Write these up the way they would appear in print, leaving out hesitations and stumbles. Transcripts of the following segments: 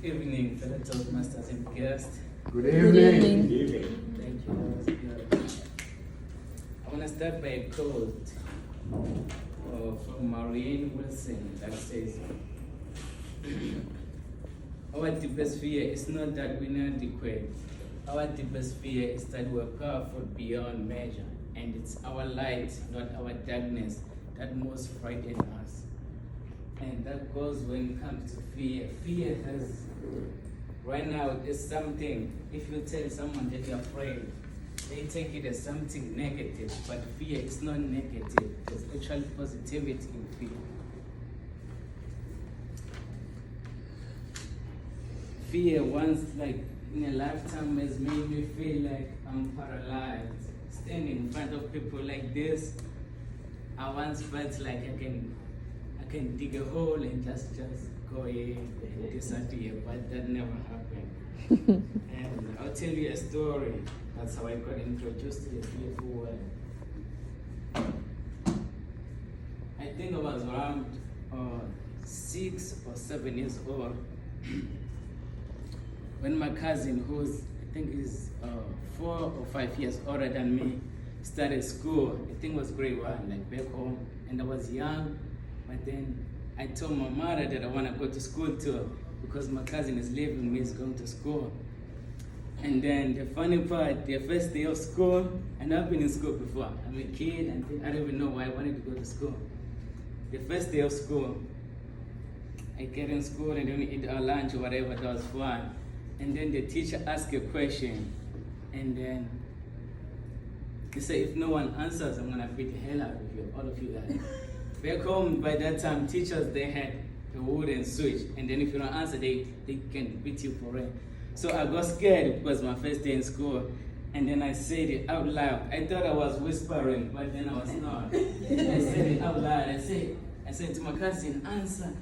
Good evening, fellow Toastmasters and guests. Good evening. Good evening. Thank you. I want to start by a quote from Marianne Wilson that says, our deepest fear is not that we're inadequate. Our deepest fear is that we're powerful beyond measure, and it's our light, not our darkness, that most frightens us. And that goes when it comes to fear. Fear has, right now, is something, if you tell someone that you're afraid, they take it as something negative, but fear is not negative. There's actually positivity in fear. Fear once, like in a lifetime, has made me feel like I'm paralyzed. Standing in front of people like this, I once felt like I can dig a hole and just go in and disappear, but that never happened. And I'll tell you a story. That's how I got introduced to the fearful world. I think I was around 6 or 7 years old when my cousin, who's I think is 4 or 5 years older than me, started school. I think it was grade 1, like back home, and I was young. But then I told my mother that I want to go to school too, because my cousin is leaving me, is going to school. And then the funny part, the first day of school, and I've been in school before. I'm a kid, and I don't even know why I wanted to go to school. The first day of school, I get in school and then we eat our lunch or whatever, that was fun. And then the teacher asked a question, and then he said, if no one answers, I'm gonna beat the hell out of you, all of you guys. Back home, by that time, teachers, they had a wooden switch, and then if you don't answer, they can beat you for it. So I got scared because my first day in school, and then I said it out loud. I thought I was whispering, but then I was not. I said it out loud. I said to my cousin, answer.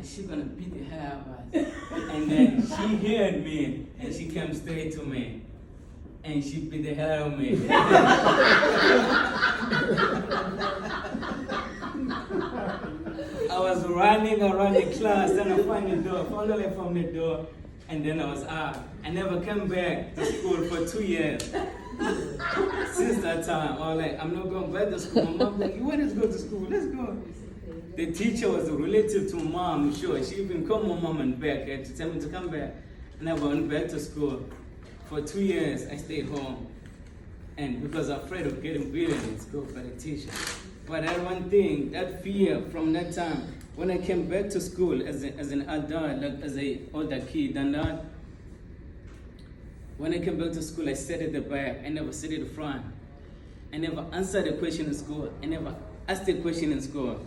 She's gonna beat the hell out of us. And then she heard me, and she came straight to me, and she beat the hell out of me. I was running around the class, trying to find the door, finally found the door, and then I was out. I never came back to school for 2 years. Since that time, I was like, I'm not going back to school. My mom was like, you want us to go to school? Let's go. The teacher was a relative to my mom, sure. She even called my mom and back to tell me to come back. And I went back to school. For 2 years, I stayed home. And because I was afraid of getting beaten in school by the teacher. But that one thing, that fear from that time, when I came back to school as an adult, like as an older kid than that, when I came back to school, I sat at the back. I never sat at the front. I never answered a question in school. I never asked a question in school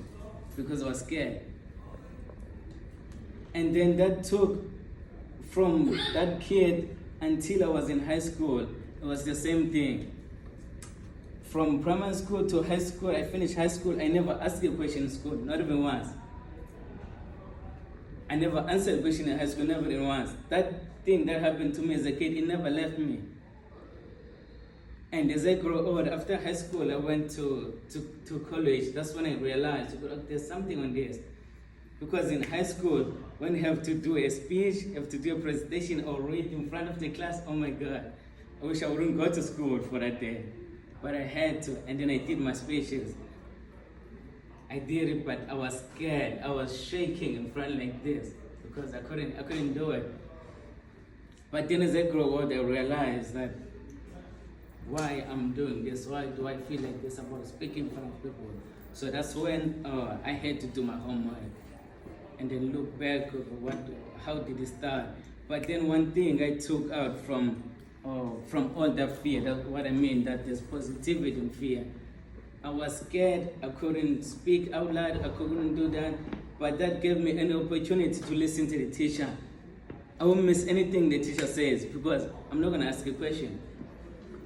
because I was scared. And then that took from that kid until I was in high school. It was the same thing. From primary school to high school, I finished high school, I never asked a question in school, not even once. I never answered a question in high school, never even once. That thing that happened to me as a kid, it never left me. And as I grew old, after high school, I went to college. That's when I realized, there's something on this. Because in high school, when you have to do a speech, you have to do a presentation or read in front of the class, oh my God, I wish I wouldn't go to school for that day. But I had to, and then I did my speeches. I did it, but I was scared. I was shaking in front like this because I couldn't do it. But then as I grew old, I realized that why I'm doing this, why do I feel like this about speaking in front of people? So that's when I had to do my homework and then look back over how did it start. But then one thing I took out from all that fear, that's what I mean, that there's positivity in fear. I was scared, I couldn't speak out loud, I couldn't do that, but that gave me an opportunity to listen to the teacher. I won't miss anything the teacher says because I'm not gonna ask a question.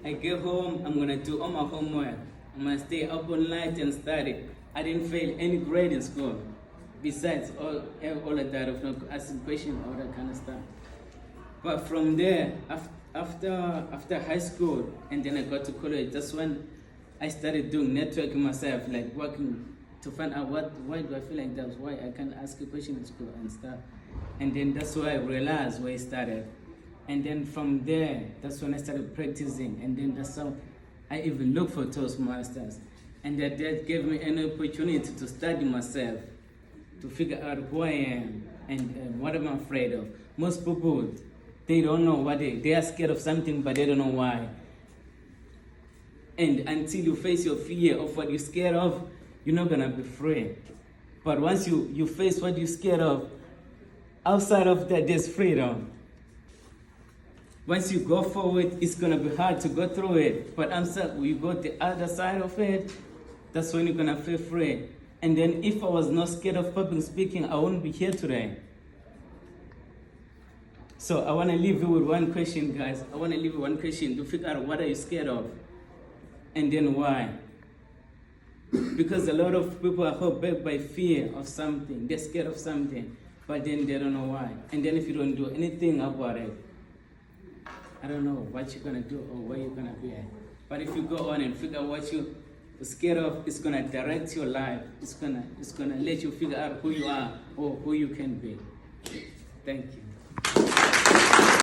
I get home, I'm gonna do all my homework. I'm gonna stay up all night and study. I didn't fail any grade in school. Besides all of that of not asking questions, all that kind of stuff. But from there, after high school, and then I got to college, that's when I started doing networking myself, like working to find out why do I feel like that, why I can't ask a question in school and stuff. And then that's why I realized where I started. And then from there, that's when I started practicing. And then that's how I even looked for Toastmasters. And that gave me an opportunity to study myself, to figure out who I am and what I'm afraid of. Most people, they don't know what they are scared of something, but they don't know why. And until you face your fear of what you're scared of, you're not gonna be free. But once you face what you're scared of, outside of that, there's freedom. Once you go forward, it's gonna be hard to go through it. But when you go the other side of it, that's when you're gonna feel free. And then if I was not scared of public speaking, I wouldn't be here today. So I wanna leave you with one question, guys. I wanna leave you one question to figure out what are you scared of? And then why? Because a lot of people are held back by fear of something. They're scared of something, but then they don't know why. And then if you don't do anything about it, I don't know what you're gonna do or where you're gonna be at. But if you go on and figure out what you're scared of, it's gonna direct your life. It's gonna let you figure out who you are or who you can be. Thank you.